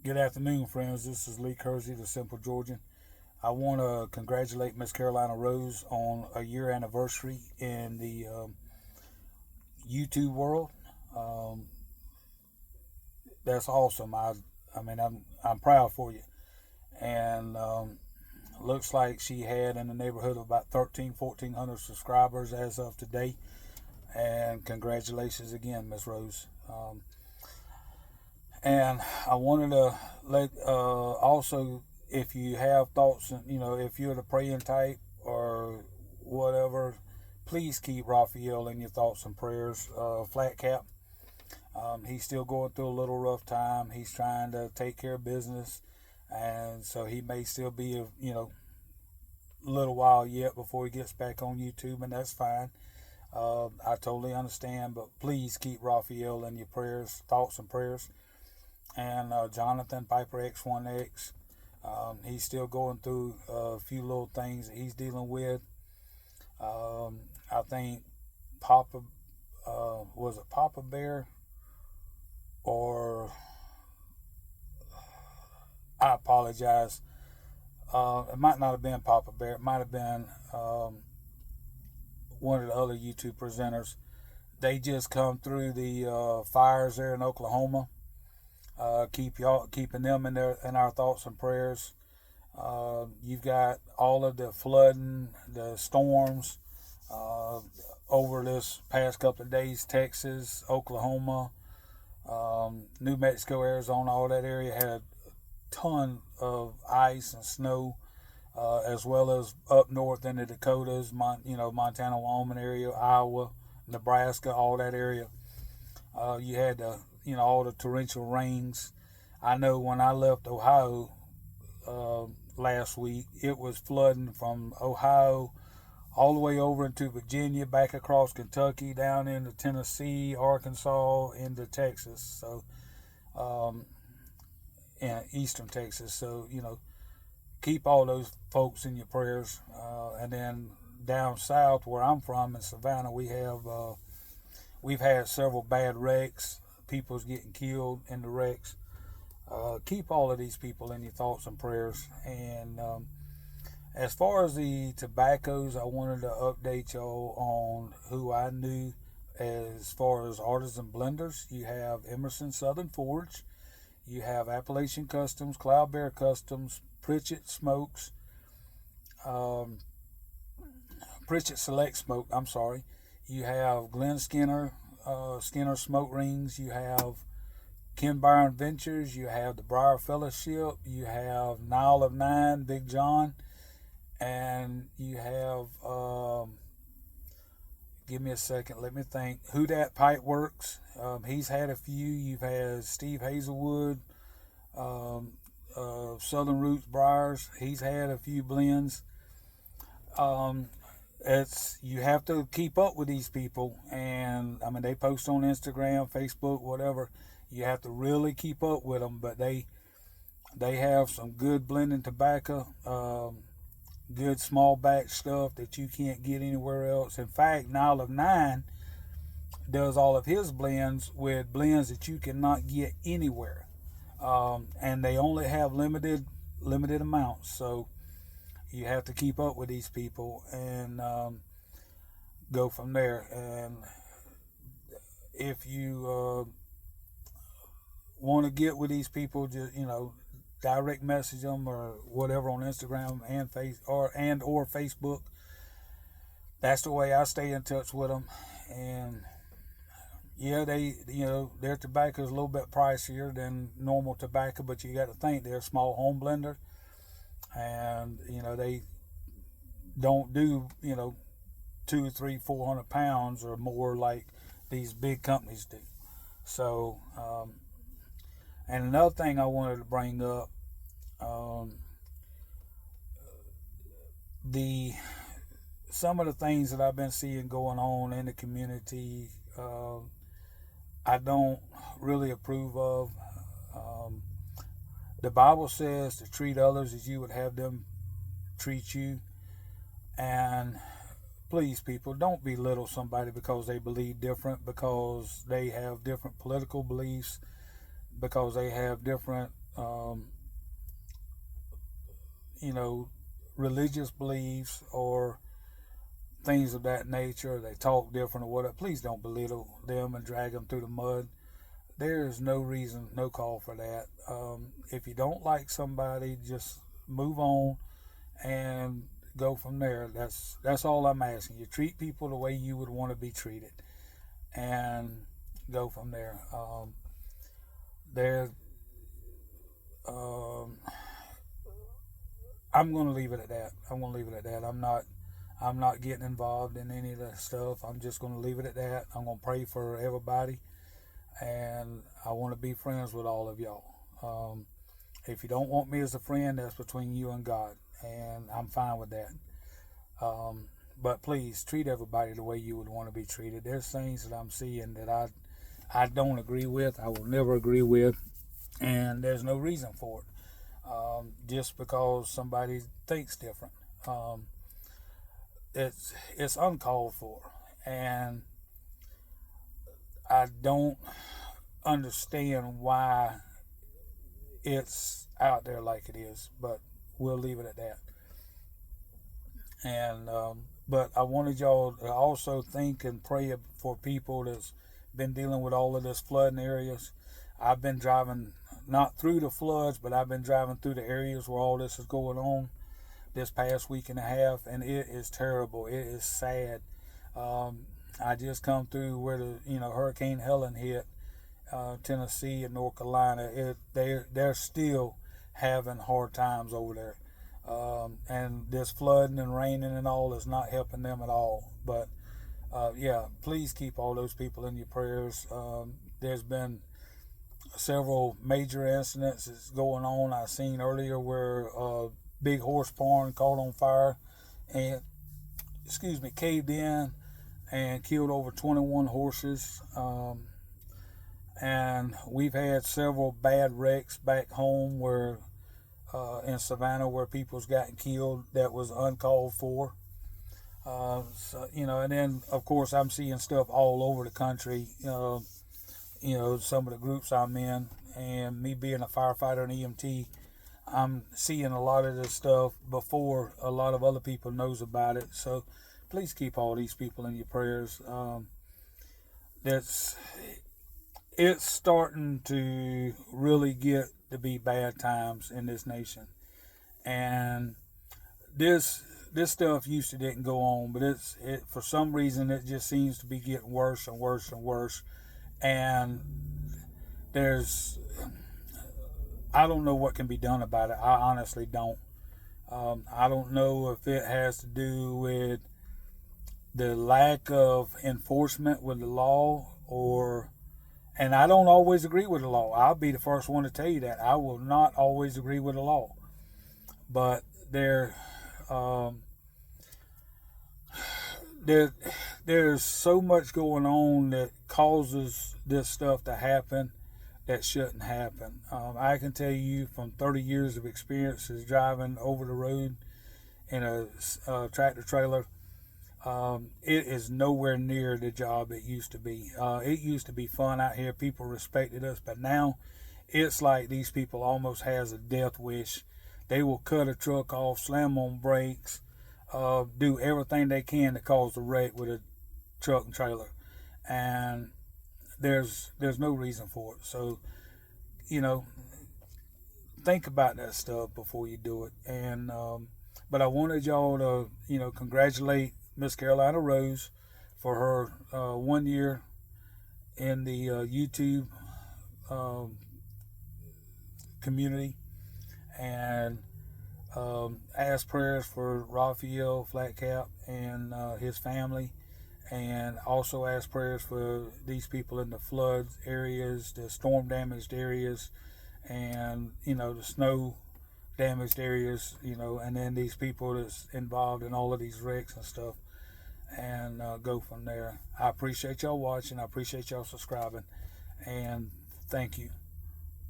Good afternoon, friends. This is Lee Kersey, the Simple Georgian. I want to congratulate Miss Carolina Rose on a year anniversary in the YouTube world. Um, that's awesome. I'm proud for you. And looks like she had in the neighborhood of about 1,400 subscribers as of today. And congratulations again, Miss Rose. And I wanted to let also, if you have thoughts, if you're the praying type or whatever, please keep Raphael in your thoughts and prayers. Flat Cap, he's still going through a little rough time. He's trying to take care of business, and so he may still be a little while yet before he gets back on YouTube, and that's fine. I totally understand, but please keep Raphael in your prayers, thoughts, and prayers. And Jonathan Piper X1X. He's still going through a few little things that he's dealing with. I think Papa, was it Papa Bear? Or, I apologize. It might not have been Papa Bear. It might have been one of the other YouTube presenters. They just come through the fires there in Oklahoma. Keeping them in our thoughts and prayers. You've got all of the flooding, the storms over this past couple of days. Texas, Oklahoma, New Mexico, Arizona, all that area had a ton of ice and snow, as well as up north in the Dakotas, Montana, Wyoming area, Iowa, Nebraska, all that area. You had all the torrential rains. I know when I left Ohio last week, it was flooding from Ohio all the way over into Virginia, back across Kentucky, down into Tennessee, Arkansas, into Texas. So, in eastern Texas. So, keep all those folks in your prayers. And then down south, where I'm from in Savannah, we've had several bad wrecks. People's getting killed in the wrecks. Keep all of these people in your thoughts and prayers. And as far as the tobaccos, I wanted to update y'all on who I knew as far as artisan blenders. You have Emerson Southern Forge, you have Appalachian Customs, Cloud Bear Customs, Pritchett Smokes, um, Pritchett Select Smoke. I'm sorry. You have Glenn Skinner, Skinner Smoke Rings. You have Ken Byron Ventures. You have the Briar Fellowship. You have Nile of Nine, Big John, and you have. Give me a second. Let me think. Who Dat Pipe Works. He's had a few. You've had Steve Hazelwood, um, Southern Roots Briars. He's had a few blends. Um, it's you have to keep up with these people, and I mean they post on Instagram, Facebook, whatever. You have to really keep up with them, but they have some good blending tobacco, good small batch stuff that you can't get anywhere else. In fact, Nile of Nine does all of his blends with blends that you cannot get anywhere, and they only have limited amounts. So you have to keep up with these people and go from there. And if you want to get with these people, just direct message them or whatever on Instagram and or Facebook. That's the way I stay in touch with them. And yeah, their tobacco is a little bit pricier than normal tobacco, but you got to think they're a small home blender, and they don't do 2, 3, 400 pounds or more like these big companies do. So, and another thing I wanted to bring up, um, the some of the things that I've been seeing going on in the community, I don't really approve of. Um, the Bible says to treat others as you would have them treat you, and please, people, don't belittle somebody because they believe different, because they have different political beliefs, because they have different um, you know, religious beliefs or things of that nature, they talk different or whatever, please don't belittle them and drag them through the mud. There is no reason, no call for that. If you don't like somebody, just move on and go from there. That's all I'm asking. You treat people the way you would want to be treated, and go from there. There, um, I'm going to leave it at that. I'm going to leave it at that. I'm not getting involved in any of that stuff. I'm just going to leave it at that. I'm going to pray for everybody, and I want to be friends with all of y'all. If you don't want me as a friend, that's between you and God, and I'm fine with that. But please treat everybody the way you would want to be treated. There's things that I'm seeing that I don't agree with. I will never agree with, and there's no reason for it. Just because somebody thinks different. It's uncalled for, and I don't understand why it's out there like it is, but we'll leave it at that. And but I wanted y'all to also think and pray for people that's been dealing with all of this flooding areas. I've been driving not through the floods, but I've been driving through the areas where all this is going on this past week and a half, and it is terrible. It is sad. I just come through where the Hurricane Helen hit Tennessee and North Carolina. They're still having hard times over there, and this flooding and raining and all is not helping them at all. But yeah, please keep all those people in your prayers. There's been several major incidents that's going on. I seen earlier where big horse barn caught on fire and caved in and killed over 21 horses. And we've had several bad wrecks back home where in Savannah where people's gotten killed that was uncalled for. So, and then of course I'm seeing stuff all over the country. Some of the groups I'm in, and me being a firefighter and EMT, I'm seeing a lot of this stuff before a lot of other people knows about it. So please keep all these people in your prayers. It's starting to really get to be bad times in this nation, and this stuff used to didn't go on, but it for some reason it just seems to be getting worse and worse and worse. And I don't know what can be done about it. I honestly don't. I don't know if it has to do with the lack of enforcement with the law, and I don't always agree with the law. I'll be the first one to tell you that. I will not always agree with the law. But there's so much going on that causes this stuff to happen that shouldn't happen. I can tell you from 30 years of experiences driving over the road in a tractor trailer, it is nowhere near the job it used to be. It used to be fun out here. People respected us, but now it's like these people almost has a death wish. They will cut a truck off, slam on brakes, do everything they can to cause a wreck with a truck and trailer, and there's no reason for it. So think about that stuff before you do it. And but I wanted y'all to congratulate Miss Carolina Rose for her 1 year in the YouTube community, and ask prayers for Raphael Flatcap and his family, and also ask prayers for these people in the flood areas, the storm damaged areas, and the snow damaged areas, and then these people that's involved in all of these wrecks and stuff, and go from there. I appreciate y'all watching. I appreciate y'all subscribing, and thank you.